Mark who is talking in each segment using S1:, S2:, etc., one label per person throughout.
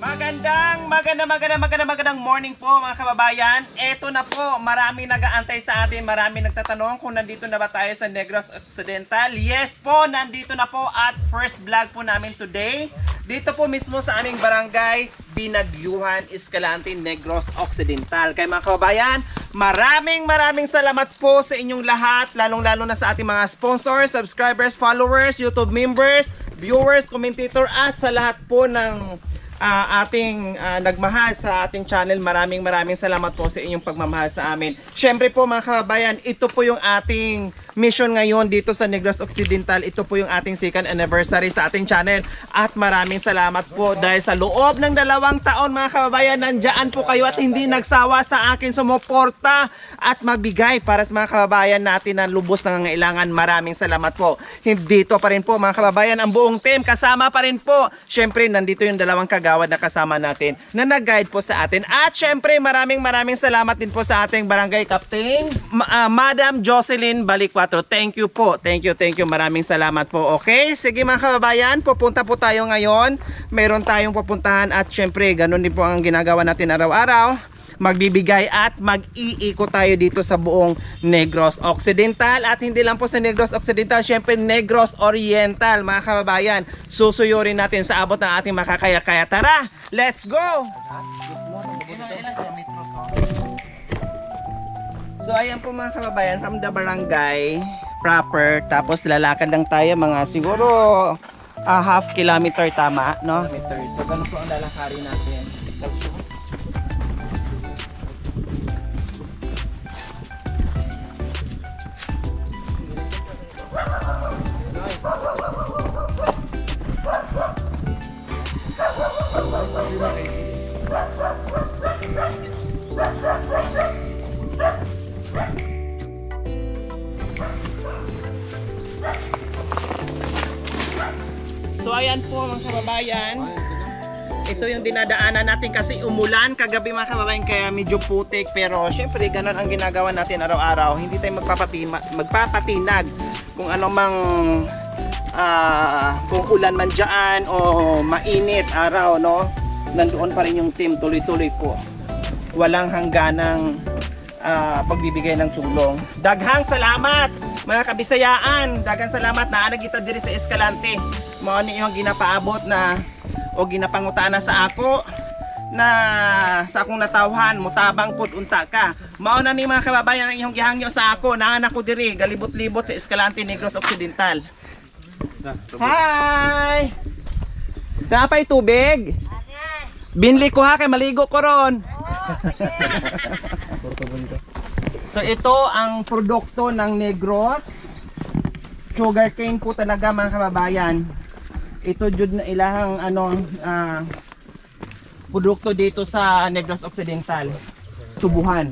S1: Magandang morning po mga kababayan. Eto na po, marami nag-aantay sa atin, marami nagtatanong kung nandito na ba tayo sa Negros Occidental. Yes po, nandito na po at first vlog po namin today. Dito po mismo sa aming barangay, Binagyuhan, Escalante, Negros Occidental. Kaya mga kababayan, maraming salamat po sa inyong lahat, lalong-lalo na sa ating mga sponsors, subscribers, followers, YouTube members, viewers, commentator at sa lahat po ng ating nagmahal sa ating channel. Maraming salamat po sa inyong pagmamahal sa amin. Syempre po mga kababayan, ito po yung ating mission ngayon dito sa Negros Occidental. Ito po yung ating second anniversary sa ating channel. At maraming salamat po dahil sa loob ng 2 taon mga kababayan, nandyan po kayo at hindi nagsawa sa akin sumuporta at magbigay para sa mga kababayan natin na lubos na nangangailangan. Maraming salamat po. Dito pa rin po mga kababayan, ang buong team kasama pa rin po. Syempre nandito yung 2 kagawad na kasama natin na nag-guide po sa atin. At syempre maraming salamat din po sa ating barangay captain, Madam Jocelyn Balikwa. Thank you po. Thank you. Maraming salamat po. Okay? Sige mga kababayan, pupunta po tayo ngayon. Meron tayong pupuntahan at syempre, ganun din po ang ginagawa natin araw-araw. Magbibigay at mag-iikot tayo dito sa buong Negros Occidental. At hindi lang po sa Negros Occidental, syempre Negros Oriental mga kababayan. Susuyurin natin sa abot ng ating makakaya-kaya. Tara, let's go! So ayan po mga kababayan, from the barangay proper, tapos lalakad lang tayo mga siguro half kilometer, tama, no? So ganun po ang lalakarin natin. So ayan po mga kababayan, ito yung dinadaanan natin kasi umulan kagabi mga kababayan, kaya medyo putik, pero syempre ganun ang ginagawa natin araw-araw. Hindi tayo magpapatinag kung ano mang kung ulan man dyan o mainit araw, no? Nandoon pa rin yung team, tuloy-tuloy po, walang hangganang pagbibigay ng tulong. Daghang salamat mga kabisayaan, daghang salamat na nagita diri sa Escalante. Mao ni yung ginapaabot na o ginapangutana sa ako na sa akong natawhan, mutabang pud unta ka. Mao na ni mga kababayan ang inyong gihangyo sa ako, naanak ko diri galibot-libot sa Escalante, Negros Occidental. Hi! Napay tubig? Binli ko ha, kay maligo ko ron. So ito ang produkto ng Negros. Sugarcane po talaga mga kababayan. Ito jud na ilahang produkto dito sa Negros Occidental. Tubuhan.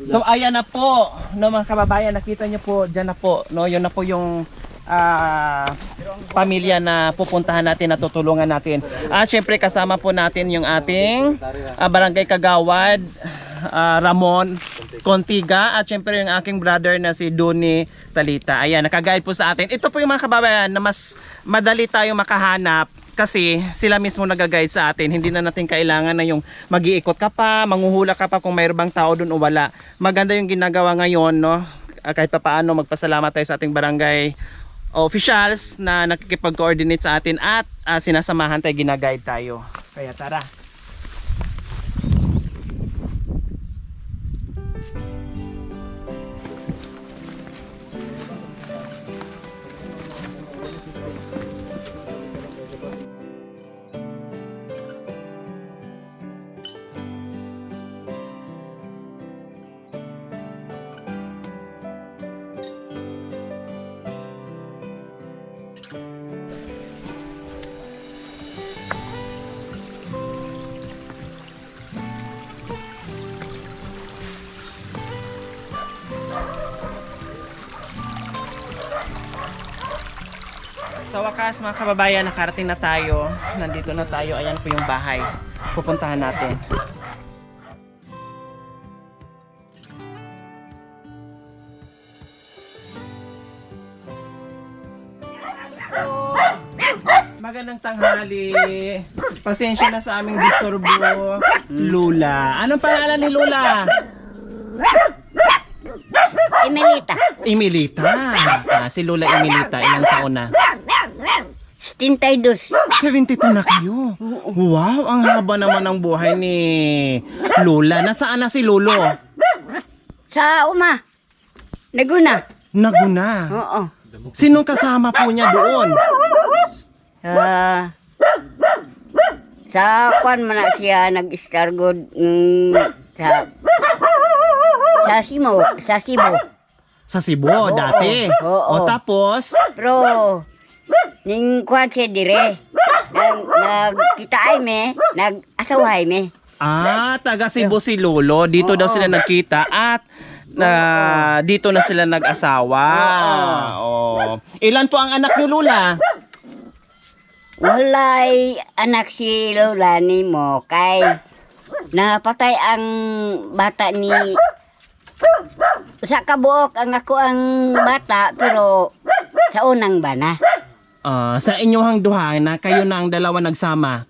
S1: So ayan na po, no mga kababayan, nakita niyo po diyan na po, no, yun na po yung pamilya na pupuntahan natin, na tutulungan natin. At syempre kasama po natin yung ating barangay kagawad, Ramon Contiga, at syempre yung aking brother na si Doni Talita. Ayan, nakaguide po sa atin. Ito po yung mga kababayan na mas madali tayo makahanap kasi sila mismo nag-guide sa atin. Hindi na natin kailangan na yung mag-iikot ka pa, manghuhula ka pa kung mayroong bang tao doon o wala. Maganda yung ginagawa ngayon, no? Kahit pa paano, magpasalamat tayo sa ating barangay officials na nakikipag-coordinate sa atin at sinasamahan tayo, ginaguide tayo. Kaya tara. Sa wakas mga kababayan, nakarating na tayo. Nandito na tayo. Ayan po yung bahay. Pupuntahan natin. Magandang tanghali. Pasensya na sa aming disturbo, Lula. Anong pangalan ni Lula?
S2: Emilita.
S1: Emilita. Si Lula Emilita, ilang taon na?
S2: 72.
S1: 72 na kayo. Wow, ang haba naman ng buhay ni Lula. Nasaan na si Lolo?
S2: Sa uma. Naguna.
S1: Naguna.
S2: Oo.
S1: Sinong kasama po niya doon?
S2: Sa kwan man na siya nag-star good sa Cebu.
S1: Sa Cebu, dati.
S2: Oo.
S1: O tapos,
S2: Pero ning kwan siya dire. Nagkita ay me, nag-asawahay me.
S1: taga Cebu si Lolo. Dito daw sila nagkita at dito na sila nag-asawa. Oh. Ilan po ang anak niyo, Lula?
S2: Walay anak si Lola ni mo kay napatay ang bata ni sa kabuok ang ako ang bata pero sa unang bana.
S1: Sa inyong duha na kayo na ang dalawa nagsama.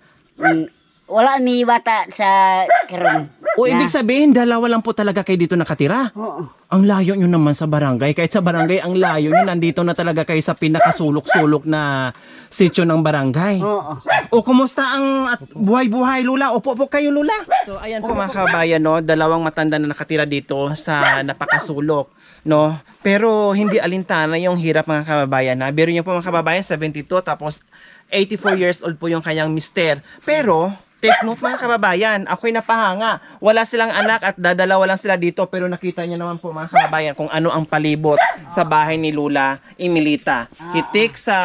S2: Wala mi bata sa karon.
S1: O ibig sabihin, dalawa lang po talaga kayo dito nakatira.
S2: Oo.
S1: Ang layo nyo naman sa barangay. Kahit sa barangay, ang layo nyo. Nandito na talaga kayo sa pinakasulok-sulok na sityo ng barangay.
S2: Oo.
S1: O kumusta ang buhay-buhay, Lula? Opo po kayo, Lula. So ayan po mga kabayan, no? Dalawang matanda na nakatira dito sa napakasulok. No? Pero hindi alintana yung hirap mga kababayan. Biro niyo po mga kababayan, 72 tapos 84 years old po yung kanyang mister. Pero take note mga kababayan, ako'y napahanga. Wala silang anak at dadalawa lang sila dito pero nakita niyo naman po mga kababayan kung ano ang palibot sa bahay ni Lula Emilita. Hitik sa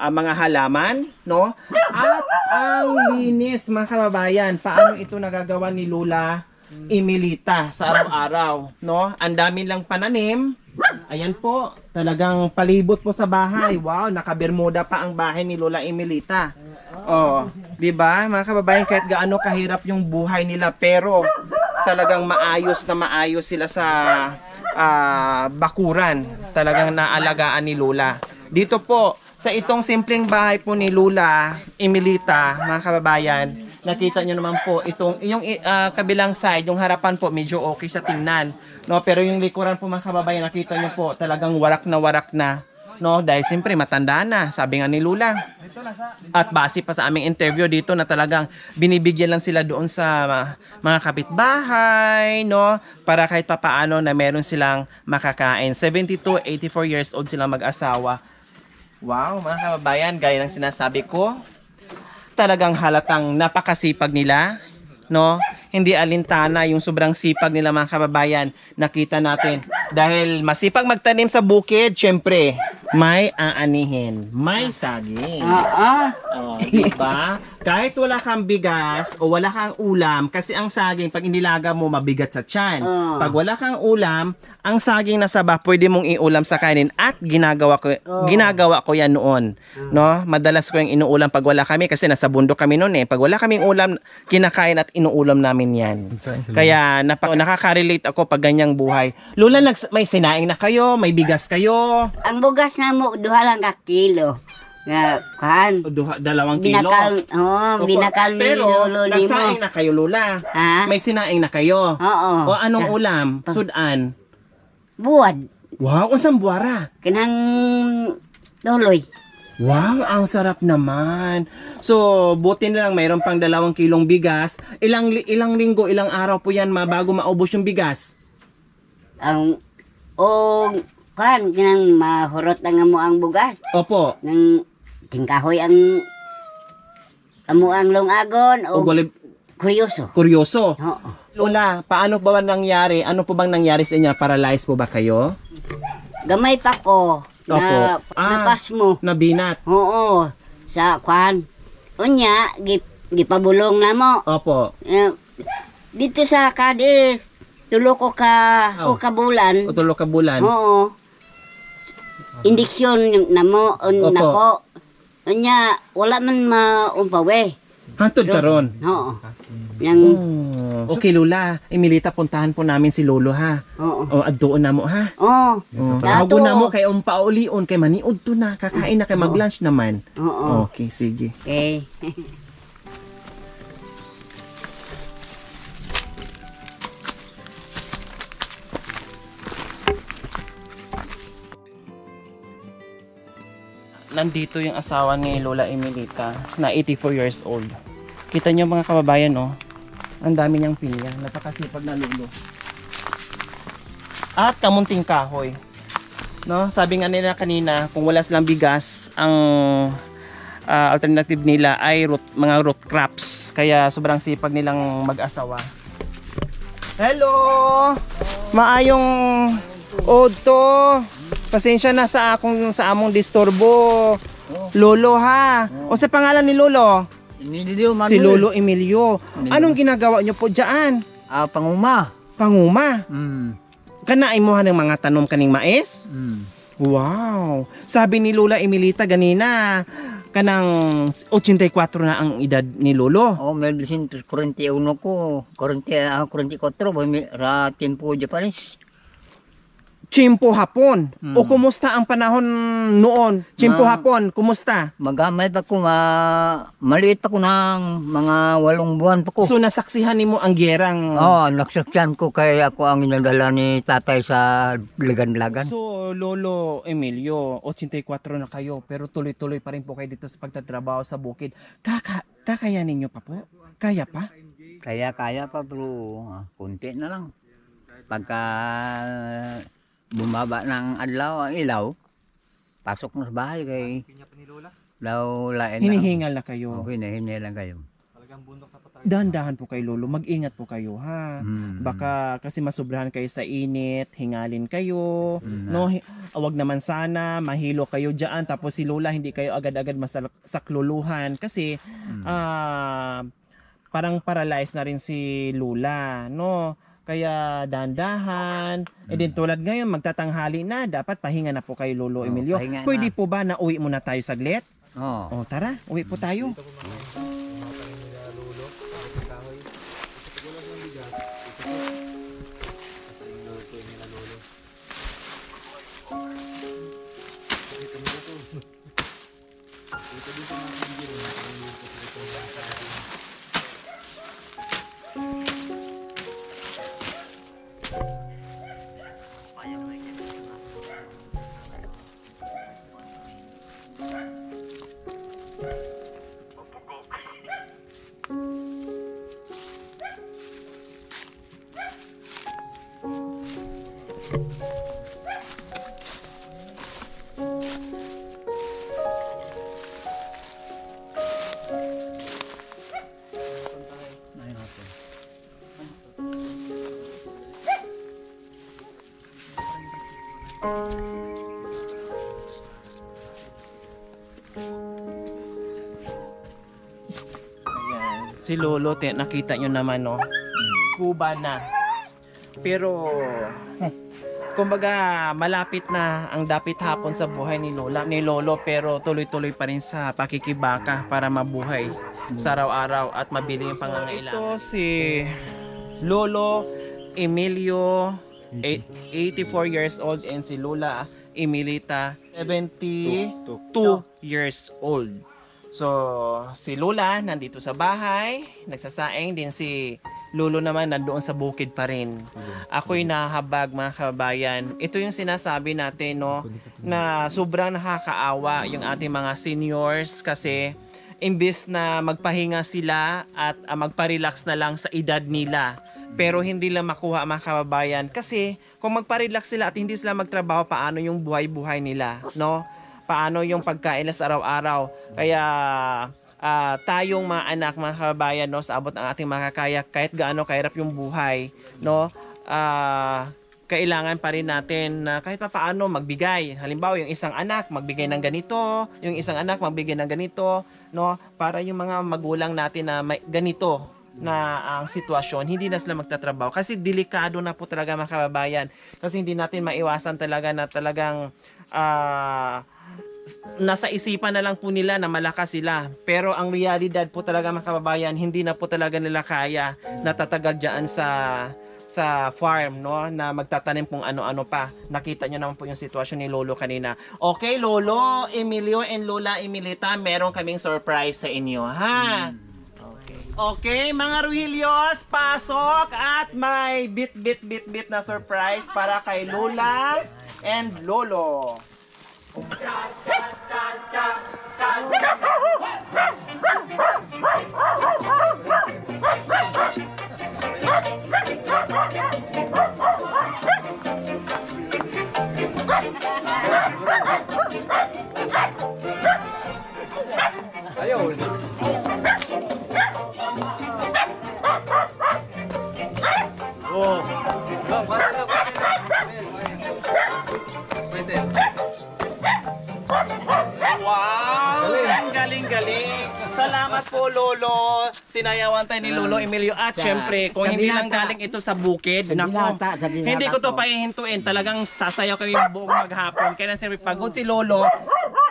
S1: mga halaman, no? At ang linis mga kababayan, paano ito nagagawa ni Lula Emilita sa araw-araw, no? Ang dami lang pananim. Ayan po, talagang palibot po sa bahay. Wow, naka-bermuda pa ang bahay ni Lola Emilita. Oh, 'di ba? Mga kababayan, kahit gaano kahirap yung buhay nila pero talagang maayos na maayos sila sa bakuran. Talagang naalagaan ni Lola. Dito po sa itong simpleng bahay po ni Lola Emilita, mga kababayan, nakita nyo naman po itong yung kabilang side, yung harapan po medyo okay sa tingnan, no? Pero yung likuran po mga kababayan, nakita nyo po talagang warak na, no? Dahil siyempre matanda na, sabi nga ni Lula. At base pa sa aming interview dito na talagang binibigyan lang sila doon sa mga kapitbahay, no? Para kahit papaano na meron silang makakain. 72, 84 years old silang mag-asawa. Wow, mga kababayan, gaya ng sinasabi ko, talagang halatang napakasipag nila, no? Hindi alintana yung sobrang sipag nila mga kababayan. Nakita natin. Dahil masipag magtanim sa bukid, syempre, may aanihin, may saging. Oh, diba? Kahit wala kang bigas o wala kang ulam, kasi ang saging, pag inilaga mo, mabigat sa tiyan. Pag wala kang ulam, ang saging na saba, pwede mong iulam sa kanin at ginagawa ko yan noon. No? Madalas ko yung inuulam pag wala kami kasi nasa bundok kami noon eh. Pag wala kaming ulam, kinakain at inuulam namin yan. Kaya nakaka-relate ako pag ganyang buhay. Lula, may sinaing na kayo, may bigas kayo.
S2: Ang bugas na mo duha lang ka kilo. Nga kan.
S1: 2 kilo.
S2: Binakal ni
S1: Pero,
S2: Lolo ni mo.
S1: nagsaing na kayo, Lula.
S2: Ha?
S1: May sinaing na kayo.
S2: Oo.
S1: O anong ulam? Sudan.
S2: Buwad.
S1: Wow, unsang buwara.
S2: Kanang doloy.
S1: Wow, ang sarap naman. So, buti na lang mayroon pang 2 kilong bigas. Ilang linggo, ilang araw po yan bago maubos yung bigas?
S2: Ang kanang mahurot na nga mo ang bugas.
S1: Opo.
S2: Nang tingkahoy ang amo ang longagon o kuryoso.
S1: Kuryoso.
S2: Oo.
S1: Lola, paano ba nangyari? Ano po bang nangyari sa inyo? Paralyzed po ba kayo?
S2: Gamay pa ko. Na
S1: Opo.
S2: napas mo.
S1: Nabinat.
S2: Oo. Sa kwan. Unya, gipabulong na mo.
S1: Opo.
S2: Dito sa Cadiz, tulo ko ka o kabulan.
S1: O 3 ka bulan.
S2: Oo. Indiksyon na mo
S1: Opo.
S2: nako. Unya, wala man maumpawe.
S1: Hantod karon.
S2: Oo. Yang,
S1: Oh. Okay, Lola. Emilita, puntahan po namin si Lolo, ha?
S2: oo.
S1: O, addoon na mo, ha?
S2: Oo.
S1: Oh,
S2: Dato.
S1: tawagon na mo kay paulion kay maniud to na. Kakain na kay mag-lunch naman.
S2: Oo.
S1: Okay, sige.
S2: Okay.
S1: Nandito yung asawa ni Lola Emilita na 84 years old. Kita niyo mga kababayan, no? Ang dami niyang pilya. Napakasipag na lolo. At kamunting kahoy. No? Sabi nga nila kanina, kung wala silang bigas, ang alternative nila ay mga root crops. Kaya sobrang sipag nilang mag-asawa. Hello! Maayong Odto. Pasensya na sa among disturbo. Lolo, ha? O sa pangalan ni Lolo?
S3: Emilio Manuel.
S1: Si Lolo Emilio. Anong ginagawa niyo po diyan?
S3: Panguma.
S1: Panguma.
S3: Mm.
S1: Kanaay mo ng mga tanom kaning mais?
S3: Mm.
S1: Wow. Sabi ni Lola Emilita ganina, kanang 84 na ang edad ni Lolo.
S3: Oh, 1941 ko. 44, ra tiempo Japanese.
S1: Chimpo hapon. O kumusta ang panahon noon? Chimpo
S3: Ma-
S1: hapon, kumusta?
S3: Magamay pa ko, maliit pa ko ng mga 8 buwan pa ko.
S1: So nasaksihan nimo ang gerang.
S3: Oh, nagsakyan ko kay ako ang inadala ni tatay sa Lagan-Lagan.
S1: So Lolo Emilio, 84 na kayo pero tuloy-tuloy pa rin po kayo dito sa pagtatrabaho sa bukid. Kakayanin niyo pa po? Kaya pa?
S3: Kaya pa bro, kunti na lang. Pagka bumaba ng adlaw ang ilaw, pasok na sa bahay kay daw lain na.
S1: Hinihingal na kayo.
S3: Okay, hinihingal lang kayo.
S1: Dahan-dahan po kay Lolo, mag-ingat po kayo, ha. Baka kasi masubrahan kayo sa init, hingalin kayo, no? Wag naman sana mahilo kayo diyan tapos si Lola hindi kayo agad-agad masakluluhan kasi parang paralyzed na rin si Lola, no? Kaya dahan-dahan. Din tulad ngayon, magtatanghali na. Dapat pahinga na po kayo, Lolo Emilio.
S3: pahinga na.
S1: Pwede po ba na uwi muna tayo saglit?
S3: Oh.
S1: O tara, uwi po tayo. Ayan. Si Lolo, nakita nyo naman, no? Kuba na. Pero, kumbaga, malapit na ang dapit hapon sa buhay ni Lolo, pero tuloy-tuloy pa rin sa pakikibaka para mabuhay sa araw-araw at mabili yung pangangailangan. Ito si Lolo Emilio, 84 years old, and si Lola Emilita, 72 years old. So, si Lola nandito sa bahay, nagsasaing din, si Lolo naman nandoon sa bukid pa rin. Ako'y nahabag, mga kababayan. Ito yung sinasabi natin, no, na sobrang nakakaawa yung ating mga seniors kasi imbis na magpahinga sila at magpa-relax na lang sa edad nila, pero hindi lang makuha, mga kababayan, kasi kung magpa-relax sila at hindi sila magtrabaho, paano yung buhay-buhay nila, no? Paano yung pagkain nila sa araw-araw? Kaya tayong mga anak, mga kababayan, no, sa abot ng ating makakaya, kahit gaano kahirap yung buhay, no, kailangan pa rin natin na kahit pa paano magbigay. Halimbawa, yung isang anak magbigay ng ganito, yung isang anak magbigay ng ganito, no, para yung mga magulang natin na may ganito na ang sitwasyon, hindi na sila magtatrabaho. Kasi delikado na po talaga, mga kababayan. Kasi hindi natin maiwasan talaga na talagang nasa isipan na lang po nila na malakas sila. Pero ang realidad po talaga mga kababayan, hindi na po talaga nila kaya natatagal dyan sa farm, no, na magtatanim kung ano-ano pa. Nakita nyo naman po yung sitwasyon ni Lolo kanina. Okay, Lolo Emilio and Lola Emilita, meron kaming surprise sa inyo, ha? Okay, mga Ruhilios, pasok at may bit na surprise para kay Lola and Lolo. Ayun. Oh. Wow! Ang galing-galing. Salamat po, Lolo. Sinayawan tayo ni Lolo Emilio. At syempre, kung
S3: sa
S1: hindi lang
S3: binata.
S1: galing ito sa bukid,
S3: Sa
S1: naku,
S3: binata
S1: hindi ko to
S3: po.
S1: pahihintuin. Talagang sasayaw kami buong maghapon. Kaya siyempre, pagod si Lolo,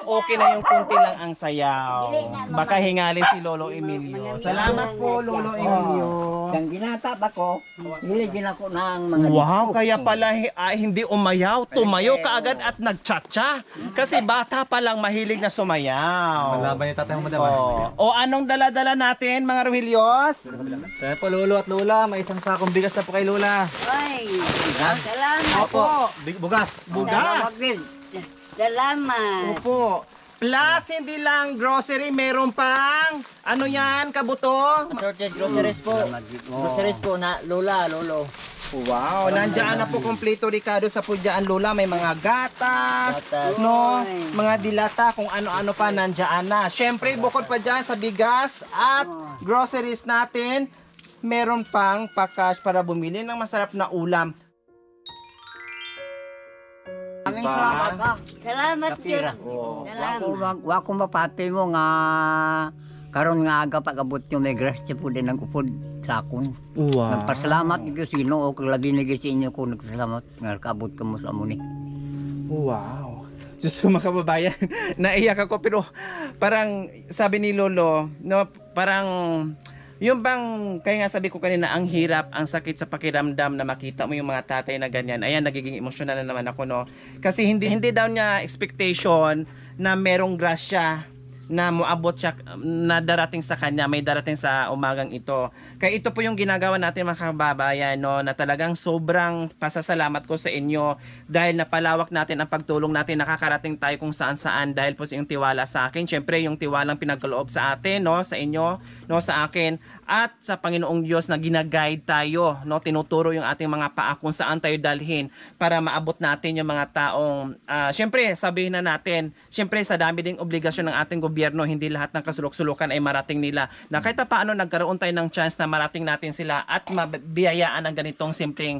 S1: okay na yung kunti lang ang sayaw. Baka hingalin si Lolo Emilio. Salamat po, Lolo Emilio.
S3: Ang ginata pa ko, niligyan ako ng mga
S1: Wow,
S3: disco.
S1: kaya pala hindi umayaw, tumayo kaagad at nagtsatsa. Kasi bata pa lang mahilig na sumayaw.
S4: Malaban yung tatay mo, madam.
S1: O anong dala-dala natin, mga Ruhilios?
S4: Kaya po, Lolo at Lola, may isang sakong bigas na po kay Lola.
S2: Ay, salamat.
S1: Opo,
S4: Bugas.
S1: bugas.
S2: Salamat.
S1: Opo. Plus, hindi lang grocery, meron pang, ano yan, kabuto?
S5: Assorted groceries po. Groceries po na Lola, Lolo.
S1: Wow, nandiyan na po kompleto Ricardo sa po dyan, Lola. May mga gatas,
S5: Gatas.
S1: no? Mga dilata, kung ano-ano pa nandiyan na. Siyempre, bukod pa dyan sa bigas at groceries natin, meron pang package para bumili ng masarap na ulam.
S2: Maraming
S1: Diba?
S2: salamat ka. Salamat,
S3: Kapira.
S2: Jun. Salamat.
S3: Wako mapati mo nga karon nga aga pagabot yung may grasya po din ng upod sa akon.
S1: Wow.
S3: Nagpasalamat ko sino o labi ni sa inyo ko nagpasalamat nga kaabot ko mo sa amuni.
S1: Wow. Diyos ko mga kababayan, naiyak ako pero parang sabi ni Lolo, no, parang yung bang, kaya nga sabi ko kanina, ang hirap, ang sakit sa pakiramdam na makita mo yung mga tatay na ganyan. Ayan, nagiging emosyonal na naman ako, no. Kasi hindi daw niya expectation na merong grasya na muabot siya, na darating sa kanya, may darating sa umagang ito. Kaya ito po yung ginagawa natin mga kababayan, no, na talagang sobrang pasasalamat ko sa inyo dahil napalawak natin ang pagtulong natin, nakakarating tayo kung saan-saan dahil po sa iyong tiwala sa akin. Siyempre, yung tiwalang pinagkaloob sa atin, no, sa inyo, no, sa akin, at sa Panginoong Diyos na ginaguide tayo, no, tinuturo yung ating mga paa kung saan tayo dalhin para maabot natin yung mga taong, siyempre, sabihin na natin, siyempre, sa dami ding obligasyon ng ating gobyerno, hindi lahat ng kasulok-sulukan ay marating nila. Na kahit paano nagkaroon tayo ng chance na marating natin sila at mabiyayaan ng ganitong simpleng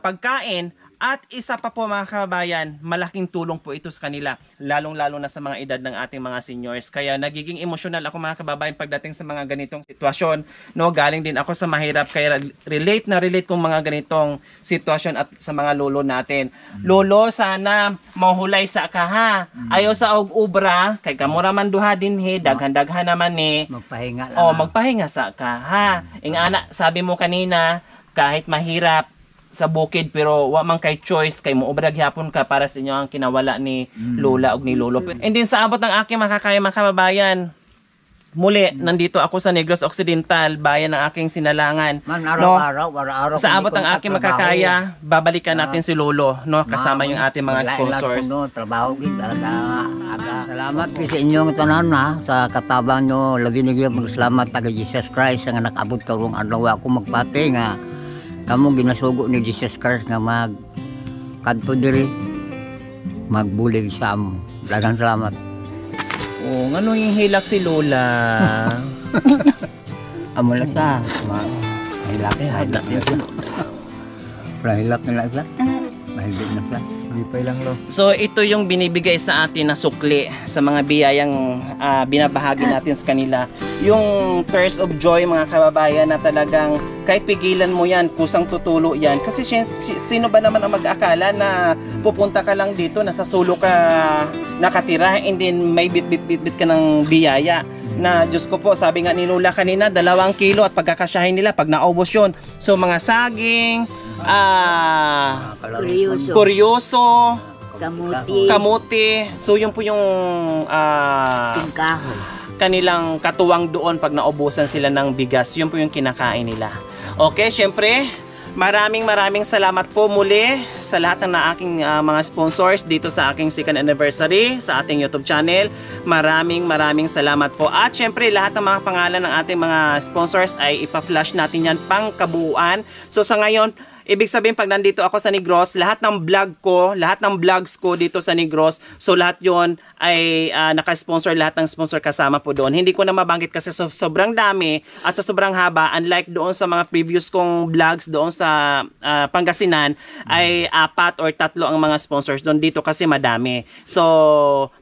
S1: pagkain. At isa pa po mga kababayan, malaking tulong po ito sa kanila, lalong-lalo na sa mga edad ng ating mga seniors. Kaya nagiging emosyonal ako mga kababayan pagdating sa mga ganitong sitwasyon. No, galing din ako sa mahirap, kaya relate kung mga ganitong sitwasyon at sa mga lolo natin. Lolo, sana mahulay sa ka ha. Ayaw sa og-ubra, kay kamura man duha din he, daghan-daghan naman eh.
S3: Magpahinga lang.
S1: Oh, magpahinga sa ka ha. Ing ana, sabi mo kanina, kahit mahirap sa bukid pero wa man kay choice kay moobra gyapon ka para sa inyo ang kinawala ni Lola ug ni Lolo. And din sa abot ng aking makakaya mga kababayan, muli nandito ako sa Negros Occidental, bayan ng aking sinalangan.
S3: Man
S1: No?
S3: araw-araw.
S1: Sa abot ng aking makakaya, babalikan natin si Lolo, no, kasama yung ating mga sponsors.
S3: Trabaho gid Salamat po sa inyong tanan na sa katabang nyo labi ni salamat pag Jesus Christ nga nakabot karong adlaw ako magpati nga kamo ginasugo ni Jesus Christ nga mag kadto diri magbulig sa amo. Daghang salamat.
S1: Oh, ngano yung hilak si Lola?
S3: Amo lang sa mahilak
S1: Hilak din si Lola.
S3: Mahilak na lang sa. Mahilak na sa.
S4: Lipay lang lo.
S1: So ito yung binibigay sa atin na sukli sa mga biyayang binabahagi natin sa kanila. Yung thirst of joy mga kababayan na talagang kahit pigilan mo yan, kusang tutulo yan. Kasi sino ba naman ang mag-akala na pupunta ka lang dito, nasa sulo ka nakatira, and then may bit-bit ka ng biyaya. Na Diyos ko po, sabi nga ni Lola kanina, 2 kilo at pagkakasyahin nila pag naubos yun. So mga saging,
S2: Kuryoso.
S1: kuryoso,
S2: Kamuti.
S1: kamuti. So yun po yung
S2: Tingkahoy.
S1: kanilang katuwang doon pag naubusan sila ng bigas. Yun po yung kinakain nila. Okay, syempre, maraming salamat po muli sa lahat ng aking mga sponsors dito sa aking second anniversary sa ating YouTube channel. Maraming salamat po. At syempre, lahat ng mga pangalan ng ating mga sponsors ay ipa-flash natin yan pang kabuuan. So sa ngayon, ibig sabihin pag nandito ako sa Negros, lahat ng vlogs ko dito sa Negros, so lahat yon ay naka-sponsor, lahat ng sponsor kasama po doon. Hindi ko na mabanggit kasi sobrang dami at sa sobrang haba, unlike doon sa mga previous kong vlogs doon sa Pangasinan, ay 4 or 3 ang mga sponsors doon. Dito kasi madami. So,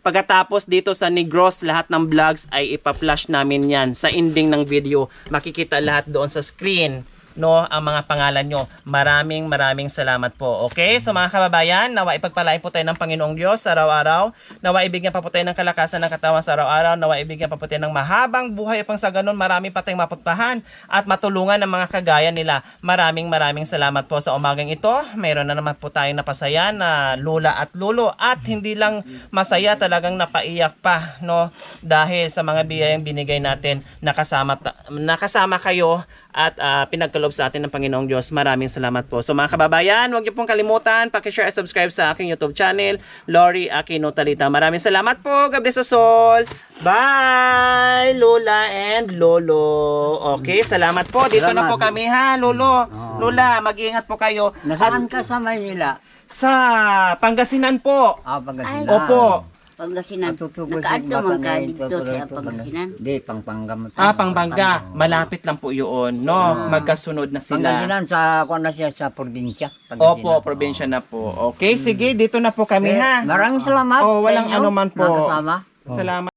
S1: pagkatapos dito sa Negros, lahat ng vlogs ay ipa-flash namin yan. Sa ending ng video, makikita lahat doon sa screen, no, ang mga pangalan nyo. Maraming salamat po. Okay? So mga kababayan, nawa ipagpalain po tayo ng Panginoong Diyos sa araw-araw. Nawa ibigyan pa po tayo ng kalakasan ng katawan sa araw-araw. Nawa ibigyan pa po tayo ng mahabang buhay upang sa ganun marami pa tayong maputpahan at matulungan ng mga kagaya nila. Maraming salamat po sa umagang ito. Mayroon na naman po tayong napasaya na lola at lolo, at hindi lang masaya, talagang napaiyak pa, no, dahil sa mga biyayang binigay natin, nakasama kayo at pinagkaloob sa atin ng Panginoong Diyos. Maraming salamat po. So mga kababayan, huwag niyo pong kalimutan, paki-share at subscribe sa aking YouTube channel, Lori Aquino Talita. Maraming salamat po. God bless us all. Bye, Lola and Lolo. Okay, salamat po. Dito na po kami ha, Lolo. Lola, mag-iingat po kayo.
S3: Nasaan ka sa Maynila?
S1: Sa Pangasinan po.
S3: Pagkasinan.
S1: Opo.
S2: Pangasinan.
S3: Natutugol
S2: Nakaadto man ka
S3: batang
S2: dito sa Pangasinan.
S3: Hindi, Pampanga.
S1: Pampanga. Malapit lang po yun, no? Magkasunod na sila.
S3: Pangasinan sa, kung na siya sa probinsya.
S1: Opo, probinsya na po. Okay, sige, dito na po kami ha.
S3: Maraming salamat.
S1: Oh, walang
S3: sa inyo,
S1: anuman po.
S3: mga kasama.
S1: Salamat.